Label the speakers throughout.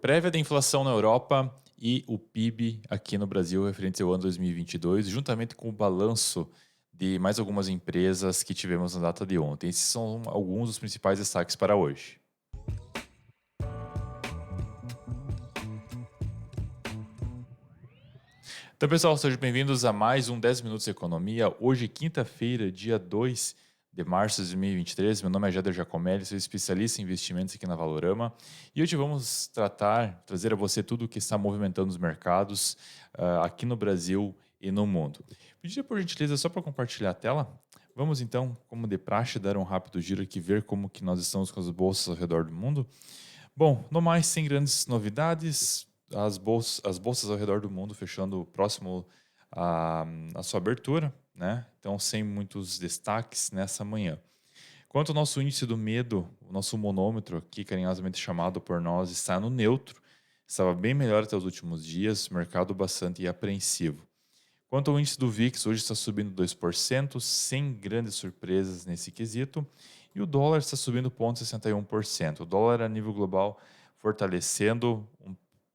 Speaker 1: Prévia da inflação na Europa e o PIB aqui no Brasil referente ao ano 2022, juntamente com o balanço de mais algumas empresas que tivemos na data de ontem. Esses são alguns dos principais destaques para hoje. Então, pessoal, sejam bem-vindos a mais um 10 Minutos de Economia. Hoje, quinta-feira, dia 2 de março de 2023. Meu nome é Jader Giacomelli, sou especialista em investimentos aqui na Valorama. E hoje vamos trazer a você tudo o que está movimentando os mercados aqui no Brasil e no mundo. Pedir por gentileza só para compartilhar a tela. Vamos então, como de praxe, dar um rápido giro aqui, ver como que nós estamos com as bolsas ao redor do mundo. Bom, no mais, sem grandes novidades, as bolsas ao redor do mundo fechando próximo à sua abertura, né? Então, sem muitos destaques nessa manhã. Quanto ao nosso índice do medo, o nosso monômetro, aqui carinhosamente chamado por nós, está no neutro, estava bem melhor até os últimos dias, mercado bastante apreensivo. Quanto ao índice do VIX, hoje está subindo 2%, sem grandes surpresas nesse quesito, e o dólar está subindo 0,61%. O dólar a nível global fortalecendo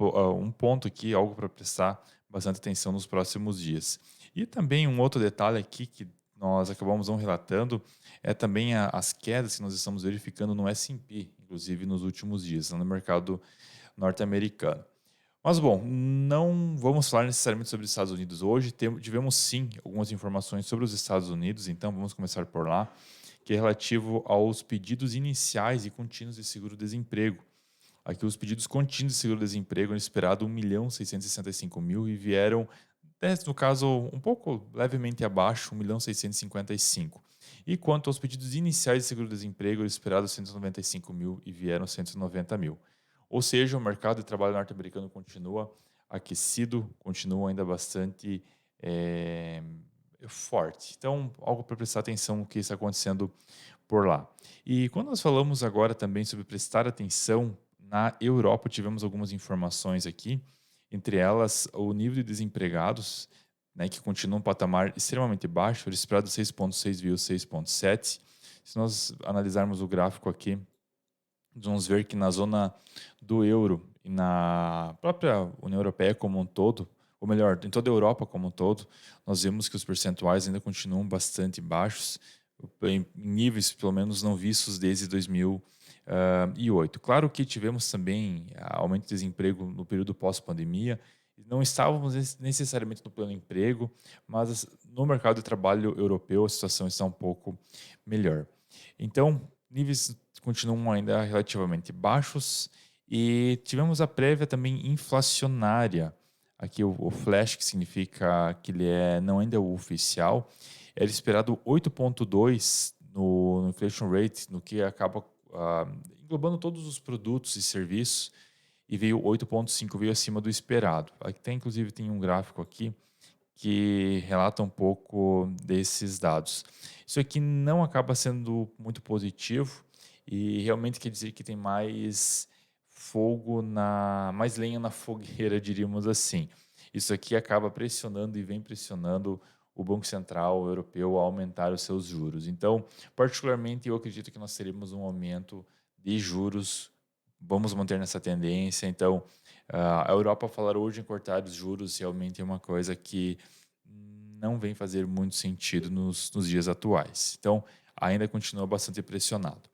Speaker 1: um ponto aqui, algo para prestar bastante atenção nos próximos dias. E também um outro detalhe aqui que nós acabamos não relatando é também as quedas que nós estamos verificando no S&P, inclusive nos últimos dias, no mercado norte-americano. Mas, bom, não vamos falar necessariamente sobre os Estados Unidos hoje. Tivemos, sim, algumas informações sobre os Estados Unidos, então vamos começar por lá, que é relativo aos pedidos iniciais e contínuos de seguro-desemprego. Aqui os pedidos contínuos de seguro-desemprego eram esperados 1.665.000 e vieram, no caso, um pouco levemente abaixo, 1.655.000. E quanto aos pedidos iniciais de seguro-desemprego, eram esperados 195.000 e vieram 190.000. Ou seja, o mercado de trabalho norte-americano continua aquecido, continua ainda bastante forte. Então, algo para prestar atenção no que está acontecendo por lá. E quando nós falamos agora também sobre prestar atenção na Europa, tivemos algumas informações aqui, entre elas o nível de desempregados, né, que continua um patamar extremamente baixo, era esperado 6,6, viu 6,7. Se nós analisarmos o gráfico aqui, vamos ver que na zona do euro e na própria União Europeia como um todo, ou melhor, em toda a Europa como um todo, nós vemos que os percentuais ainda continuam bastante baixos, em níveis pelo menos não vistos desde 2008. Claro que tivemos também aumento de desemprego no período pós-pandemia, não estávamos necessariamente no pleno emprego, mas no mercado de trabalho europeu a situação está um pouco melhor. Então, níveis continuam ainda relativamente baixos e tivemos a prévia também inflacionária. Aqui o flash, que significa que ele não ainda é o oficial, era esperado 8,2 no inflation rate, no que acaba englobando todos os produtos e serviços, e veio 8,5, veio acima do esperado. Aqui inclusive tem um gráfico aqui que relata um pouco desses dados. Isso aqui não acaba sendo muito positivo e realmente quer dizer que tem mais mais lenha na fogueira, diríamos assim. Isso aqui acaba pressionando e vem pressionando o Banco Central Europeu a aumentar os seus juros. Então, particularmente, eu acredito que nós teremos um aumento de juros, vamos manter nessa tendência. Então, a Europa falar hoje em cortar os juros realmente é uma coisa que não vem fazer muito sentido nos dias atuais. Então, ainda continua bastante pressionado.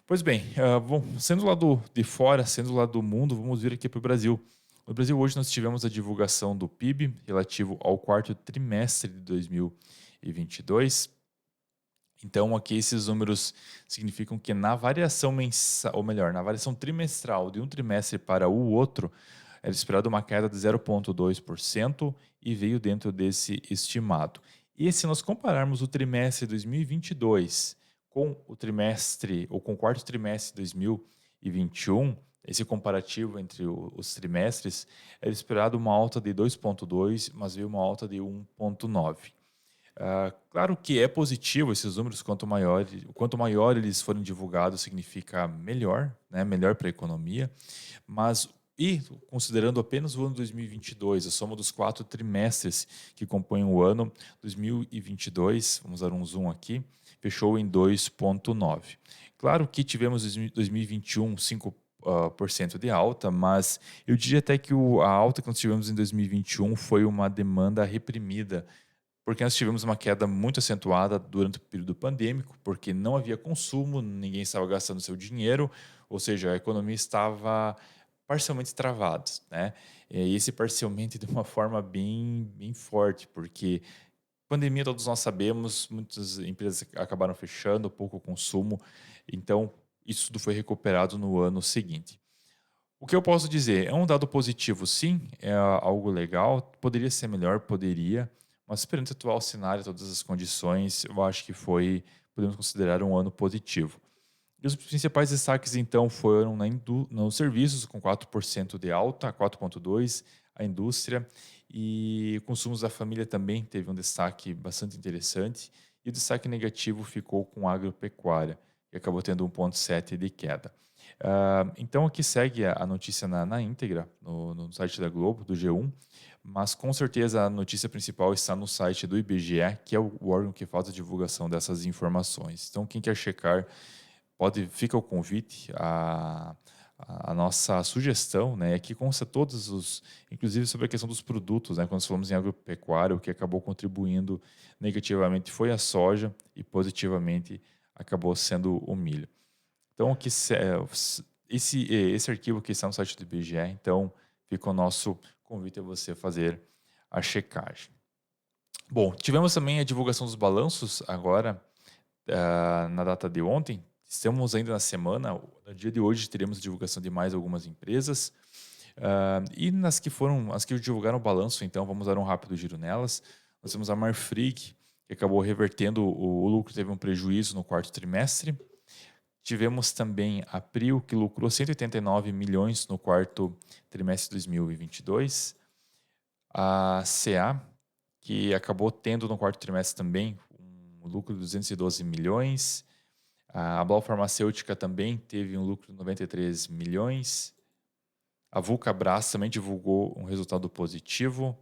Speaker 1: Pois bem, bom, sendo lá de fora, sendo lá do mundo, vamos vir aqui para o Brasil. No Brasil, hoje nós tivemos a divulgação do PIB relativo ao quarto trimestre de 2022. Então, aqui esses números significam que na variação mensal, ou melhor, na variação trimestral de um trimestre para o outro, era esperado uma queda de 0,2% e veio dentro desse estimado. E se nós compararmos o trimestre de 2022 com o trimestre, ou com o quarto trimestre de 2021, esse comparativo entre os trimestres, era esperado uma alta de 2,2, mas veio uma alta de 1,9. Claro que é positivo esses números, quanto maior eles forem divulgados, significa melhor, né? Melhor para a economia, mas considerando apenas o ano 2022, a soma dos 4 trimestres que compõem o ano 2022, vamos dar um zoom aqui, fechou em 2,9. Claro que tivemos 2021 por cento de alta, mas eu diria até que a alta que nós tivemos em 2021 foi uma demanda reprimida, porque nós tivemos uma queda muito acentuada durante o período pandêmico, porque não havia consumo, ninguém estava gastando seu dinheiro, ou seja, a economia estava parcialmente travada, né? E esse parcialmente de uma forma bem forte, porque pandemia, todos nós sabemos, muitas empresas acabaram fechando, pouco consumo, então isso tudo foi recuperado no ano seguinte. O que eu posso dizer? É um dado positivo, sim, é algo legal, poderia ser melhor, poderia, mas perante o atual cenário, todas as condições, eu acho que podemos considerar um ano positivo. E os principais destaques, então, foram nos serviços, com 4% de alta, 4,2%, a indústria e consumos da família também teve um destaque bastante interessante. E o destaque negativo ficou com a agropecuária, que acabou tendo 1,7% de queda. Então, aqui segue a notícia na íntegra, no site da Globo, do G1, mas com certeza a notícia principal está no site do IBGE, que é o órgão que faz a divulgação dessas informações. Então, quem quer checar fica o convite, a nossa sugestão, né, é que consta inclusive sobre a questão dos produtos, né, quando nós falamos em agropecuária, o que acabou contribuindo negativamente foi a soja e positivamente acabou sendo o milho. Então, esse arquivo que está no site do IBGE, então fica o nosso convite a você fazer a checagem. Bom, tivemos também a divulgação dos balanços agora, na data de ontem. Estamos ainda na semana. No dia de hoje teremos a divulgação de mais algumas empresas. E as que divulgaram o balanço, então vamos dar um rápido giro nelas. Nós temos a Marfrig, que acabou revertendo o lucro, teve um prejuízo no quarto trimestre. Tivemos também a Prio, que lucrou 189 milhões no quarto trimestre de 2022. A CA, que acabou tendo no quarto trimestre também um lucro de 212 milhões. A Blau Farmacêutica também teve um lucro de 93 milhões. A Vulcabras também divulgou um resultado positivo.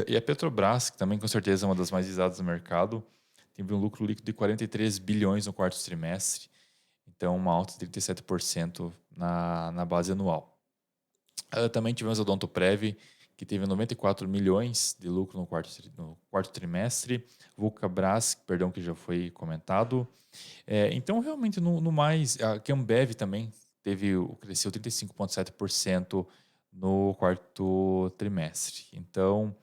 Speaker 1: E a Petrobras, que também com certeza é uma das mais visadas do mercado, teve um lucro líquido de 43 bilhões no quarto trimestre. Então, uma alta de 37% na base anual. Também tivemos a Odontoprev, que teve 94 milhões de lucro no quarto trimestre. Vulcabras, perdão, que já foi comentado. Então, realmente, no mais, a Ambev também cresceu 35,7% no quarto trimestre. Então,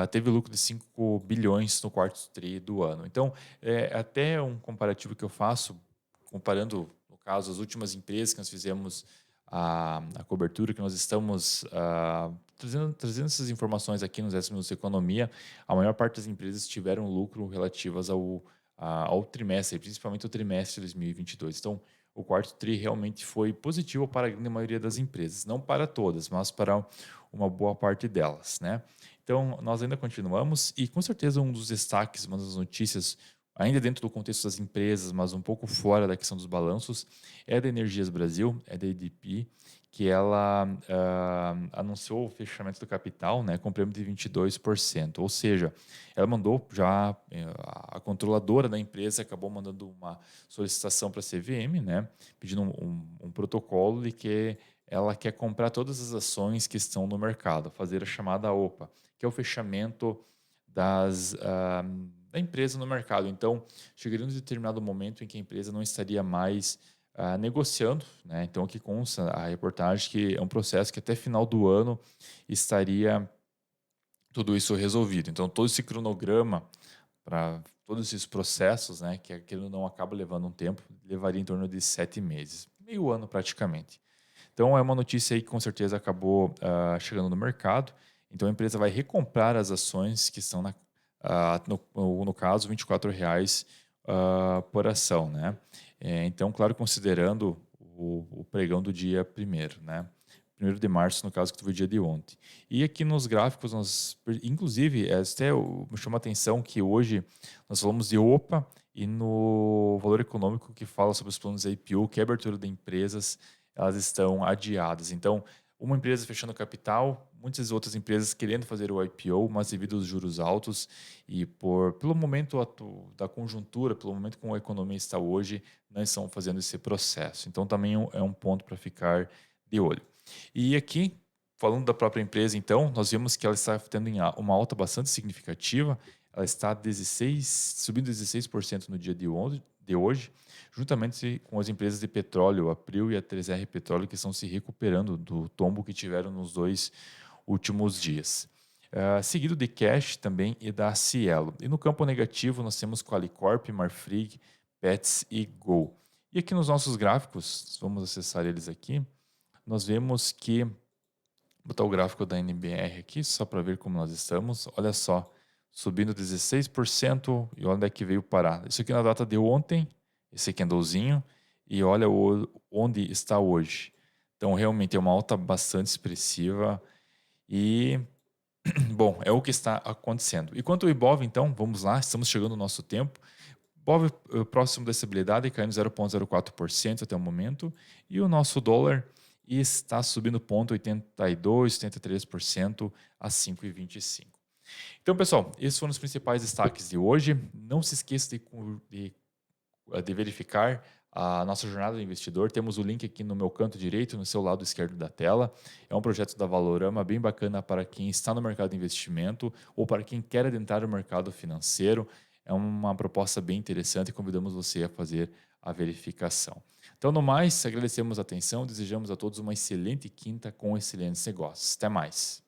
Speaker 1: teve lucro de 5 bilhões no quarto tri do ano. Então, até um comparativo que eu faço, comparando, no caso, as últimas empresas que nós fizemos a cobertura, que nós estamos trazendo essas informações aqui nos 10 Minutos de Economia, a maior parte das empresas tiveram lucro relativas ao trimestre, principalmente o trimestre de 2022. Então, o quarto tri realmente foi positivo para a grande maioria das empresas, não para todas, mas para uma boa parte delas, né? Então, nós ainda continuamos e, com certeza, um dos destaques, uma das notícias, ainda dentro do contexto das empresas, mas um pouco fora da questão dos balanços, é da Energias Brasil, é da EDP, que ela anunciou o fechamento do capital, né, com prêmio de 22%. Ou seja, ela mandou já, a controladora da empresa acabou mandando uma solicitação para a CVM, né, pedindo um protocolo de que ela quer comprar todas as ações que estão no mercado, fazer a chamada OPA, que é o fechamento da empresa no mercado. Então, chegaria um determinado momento em que a empresa não estaria mais negociando, né? Então, aqui consta a reportagem que é um processo que até final do ano estaria tudo isso resolvido. Então, todo esse cronograma para todos esses processos, né, que aquilo não acaba levando um tempo, levaria em torno de 7 meses, meio ano praticamente. Então, é uma notícia aí que com certeza acabou chegando no mercado. Então, a empresa vai recomprar as ações que estão no caso, R$ 24,00 por ação, né? Então, claro, considerando o pregão do dia primeiro, né? 1º de março, no caso, que foi o dia de ontem. E aqui nos gráficos, inclusive, até me chama a atenção que hoje nós falamos de OPA e no valor econômico que fala sobre os planos IPO, que é a abertura de empresas, elas estão adiadas. Então, uma empresa fechando capital, muitas outras empresas querendo fazer o IPO, mas devido aos juros altos e pelo momento da conjuntura, pelo momento como a economia está hoje, não estão fazendo esse processo. Então, também é um ponto para ficar de olho. E aqui, falando da própria empresa, então, nós vemos que ela está tendo uma alta bastante significativa. Ela está 16, subindo 16% no dia de hoje, juntamente com as empresas de petróleo, a Prio e a 3R Petróleo, que estão se recuperando do tombo que tiveram nos 2 últimos dias. Seguido de Cash também e da Cielo. E no campo negativo, nós temos Qualicorp, Marfrig, Pets e Gol. E aqui nos nossos gráficos, vamos acessar eles aqui, nós vemos que, vou botar o gráfico da NBR aqui, só para ver como nós estamos. Olha só, subindo 16%, e olha onde é que veio parar. Isso aqui na data de ontem, esse candlezinho, e olha onde está hoje. Então, realmente é uma alta bastante expressiva e, bom, é o que está acontecendo. E quanto ao Ibov, então, vamos lá, estamos chegando no nosso tempo. Ibov próximo da estabilidade, caindo 0,04% até o momento, e o nosso dólar está subindo 0,82%, 83% a 5,25%. Então, pessoal, esses foram os principais destaques de hoje. Não se esqueça de verificar a nossa jornada do investidor. Temos o link aqui no meu canto direito, no seu lado esquerdo da tela. É um projeto da Valorama bem bacana para quem está no mercado de investimento ou para quem quer adentrar o mercado financeiro. É uma proposta bem interessante e convidamos você a fazer a verificação. Então, no mais, agradecemos a atenção, desejamos a todos uma excelente quinta com excelentes negócios. Até mais.